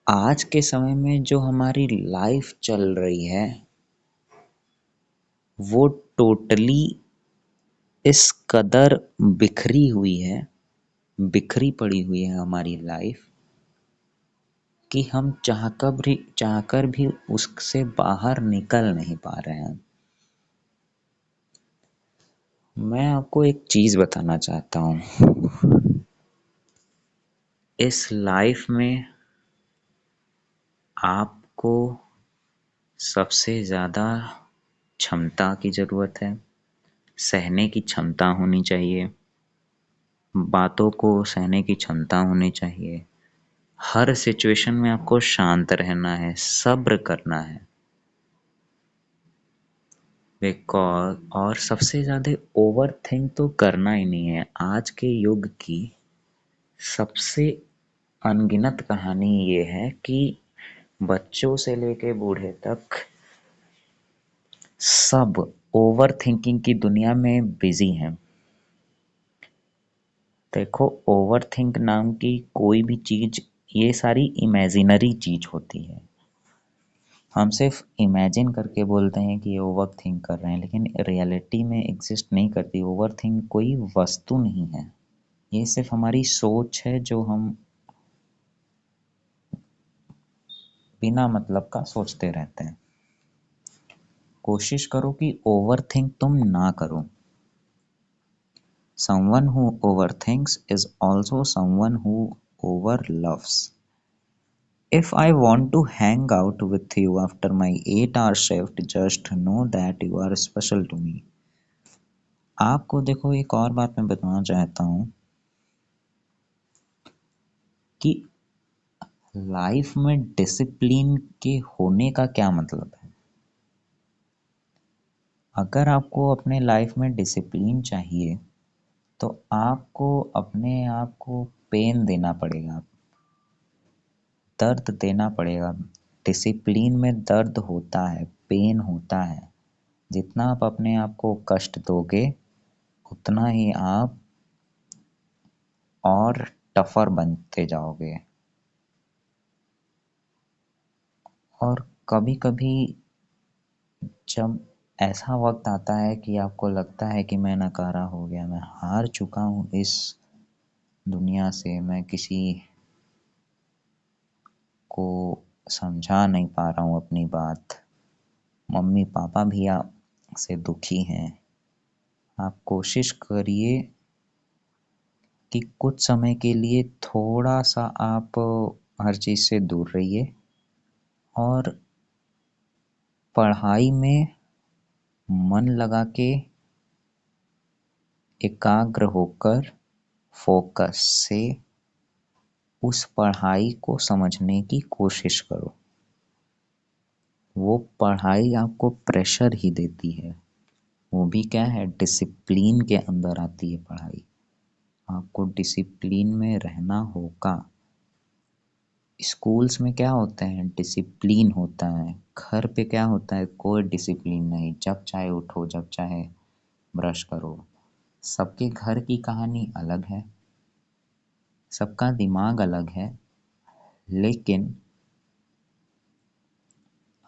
आज के समय में जो हमारी लाइफ चल रही है वो टोटली इस कदर बिखरी हुई है, बिखरी पड़ी हुई है हमारी लाइफ कि हम चाहकर भी उससे बाहर निकल नहीं पा रहे हैं। मैं आपको एक चीज बताना चाहता हूँ। इस लाइफ में आपको सबसे ज्यादा क्षमता की जरूरत है, सहने की क्षमता होनी चाहिए, बातों को सहने की क्षमता होनी चाहिए। हर सिचुएशन में आपको शांत रहना है, सब्र करना है। बिकॉज और सबसे ज़्यादा ओवर थिंक तो करना ही नहीं है। आज के युग की सबसे अनगिनत कहानी ये है कि बच्चों से लेके बूढ़े तक सब ओवर थिंकिंग की दुनिया में बिजी हैं। देखो, ओवर थिंक नाम की कोई भी चीज, ये सारी इमेजिनरी चीज होती है। हम सिर्फ इमेजिन करके बोलते हैं कि ये ओवर थिंक कर रहे हैं, लेकिन रियलिटी में एग्जिस्ट नहीं करती। ओवर थिंक कोई वस्तु नहीं है, ये सिर्फ हमारी सोच है जो हम बिना मतलब का सोचते रहते हैं। कोशिश करो कि ओवर थिंक तुम ना करो। Someone who overthinks is also someone who overloves. If I want to hang out with you after my 8-hour shift, just know that you are special to me. आपको देखो, एक और बात मैं बताना चाहता हूँ कि लाइफ में डिसिप्लिन के होने का क्या मतलब है। अगर आपको अपने लाइफ में डिसिप्लिन चाहिए तो आपको अपने आप को पेन देना पड़ेगा, दर्द देना पड़ेगा। डिसिप्लिन में दर्द होता है, पेन होता है। जितना आप अपने आप को कष्ट दोगे उतना ही आप और टफर बनते जाओगे। और कभी कभी जब ऐसा वक्त आता है कि आपको लगता है कि मैं नकारा हो गया, मैं हार चुका हूँ इस दुनिया से, मैं किसी को समझा नहीं पा रहा हूँ अपनी बात, मम्मी पापा भी आपसे दुखी हैं, आप कोशिश करिए कि कुछ समय के लिए थोड़ा सा आप हर चीज़ से दूर रहिए और पढ़ाई में मन लगा के एकाग्र होकर फोकस से उस पढ़ाई को समझने की कोशिश करो। वो पढ़ाई आपको प्रेशर ही देती है, वो भी क्या है, डिसिप्लिन के अंदर आती है पढ़ाई। आपको डिसिप्लिन में रहना होगा। स्कूल्स में क्या होता है, डिसिप्लिन होता है। घर पे क्या होता है, कोई डिसिप्लिन नहीं, जब चाहे उठो, जब चाहे ब्रश करो। सबके घर की कहानी अलग है, सबका दिमाग अलग है, लेकिन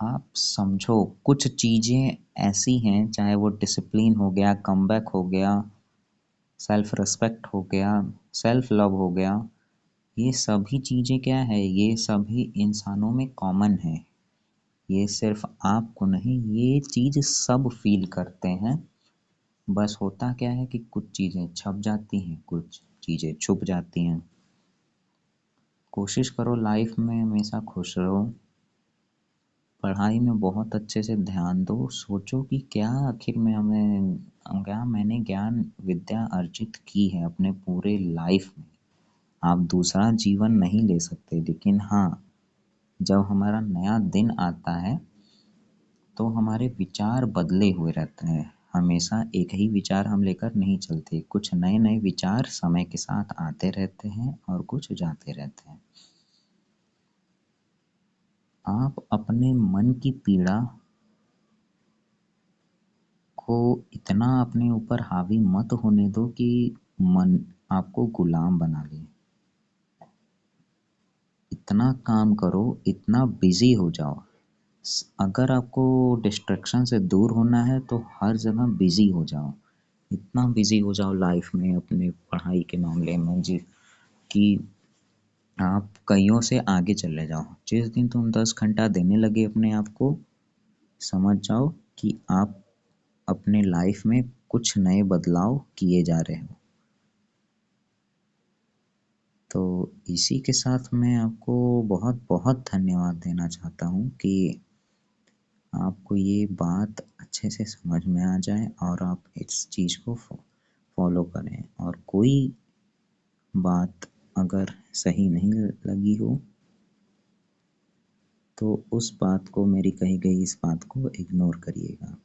आप समझो कुछ चीज़ें ऐसी हैं, चाहे वो डिसिप्लिन हो गया, कमबैक हो गया, सेल्फ रिस्पेक्ट हो गया, सेल्फ लव हो गया, ये सभी चीज़ें क्या है, ये सभी इंसानों में कॉमन है। ये सिर्फ आपको नहीं, ये चीज़ सब फील करते हैं। बस होता क्या है कि कुछ चीज़ें छप जाती हैं, कुछ चीज़ें छुप जाती हैं। कोशिश करो लाइफ में हमेशा खुश रहो, पढ़ाई में बहुत अच्छे से ध्यान दो। सोचो कि क्या आखिर में मैंने ज्ञान विद्या अर्जित की है अपने पूरे लाइफ में। आप दूसरा जीवन नहीं ले सकते, लेकिन हाँ, जब हमारा नया दिन आता है तो हमारे विचार बदले हुए रहते हैं। हमेशा एक ही विचार हम लेकर नहीं चलते, कुछ नए नए विचार समय के साथ आते रहते हैं और कुछ जाते रहते हैं। आप अपने मन की पीड़ा को इतना अपने ऊपर हावी मत होने दो कि मन आपको गुलाम बना ले। इतना काम करो, इतना बिजी हो जाओ। अगर आपको डिस्ट्रैक्शन से दूर होना है तो हर जगह बिजी हो जाओ, इतना बिजी हो जाओ लाइफ में, अपने पढ़ाई के मामले में जी, कि आप कईयों से आगे चले जाओ। जिस दिन तुम 10 घंटा देने लगे अपने आप को, समझ जाओ कि आप अपने लाइफ में कुछ नए बदलाव किए जा रहे हो। तो इसी के साथ मैं आपको बहुत बहुत धन्यवाद देना चाहता हूँ कि आपको ये बात अच्छे से समझ में आ जाए और आप इस चीज़ को फॉलो करें, और कोई बात अगर सही नहीं लगी हो तो उस बात को, मेरी कही गई इस बात को इग्नोर करिएगा।